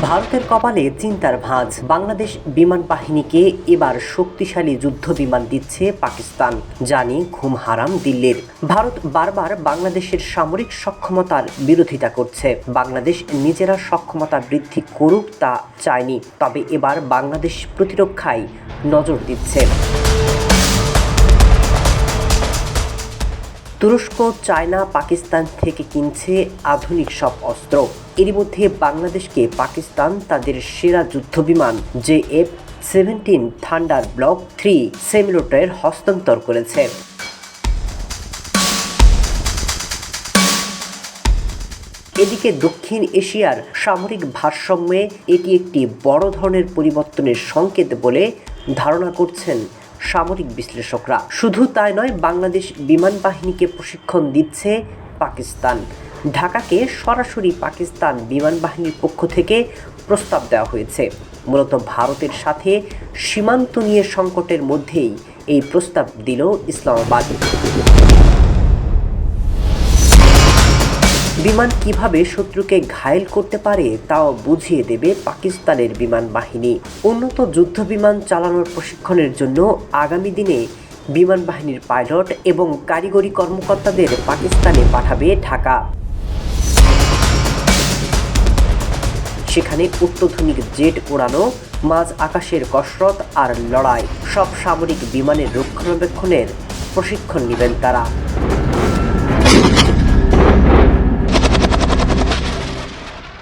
ভারতের কপালে চিন্তার ভাঁজ। বাংলাদেশ বিমান বাহিনীকে এবার শক্তিশালী যুদ্ধ বিমান দিচ্ছে পাকিস্তান, জানি ঘুম হারাম দিল্লির। ভারত বারবার বাংলাদেশের সামরিক সক্ষমতার বিরোধিতা করছে। বাংলাদেশ নিজেরা সক্ষমতা বৃদ্ধি করুক তা চায়নি, তবে এবার বাংলাদেশ প্রতিরক্ষায় নজর দিচ্ছে। তুরস্ক, চায়না, পাকিস্তান থেকে কিনছে আধুনিক সব অস্ত্র। এরই মধ্যে বাংলাদেশকে পাকিস্তান তাদের সেরা যুদ্ধবিমান JF-17 থান্ডার ব্লক 3 সেমিলোটের হস্তান্তর করেছে। এদিকে দক্ষিণ এশিয়ার সামরিক ভারসাম্যে এটি একটি বড় ধরনের পরিবর্তনের সংকেত বলে ধারণা করছেন সামরিক বিশ্লেষকরা। শুধু তাই নয়, বাংলাদেশ বিমান বাহিনীকে প্রশিক্ষণ দিচ্ছে পাকিস্তান। ঢাকাকে সরাসরি পাকিস্তান বিমান বাহিনীর পক্ষ থেকে প্রস্তাব দেওয়া হয়েছে। মূলত ভারতের সাথে সীমান্ত নিয়ে সংকটের মধ্যেই এই প্রস্তাব দিল ইসলামাবাদ। বিমান কিভাবে শত্রুকে ঘায়েল করতে পারে তাও বুঝিয়ে দেবে পাকিস্তানের বিমান বাহিনী। উন্নত যুদ্ধ বিমান চালানোর প্রশিক্ষণের জন্য আগামী দিনে বিমান বাহিনীর পাইলট এবং কারিগরি কর্মকর্তাদের পাকিস্তানে পাঠাবে ঢাকা। সেখানে অত্যাধুনিক জেট ওড়ানো, মাঝ আকাশের কসরত আর লড়াই, সব সামরিক বিমানের রক্ষণাবেক্ষণের প্রশিক্ষণ নেবেন তারা।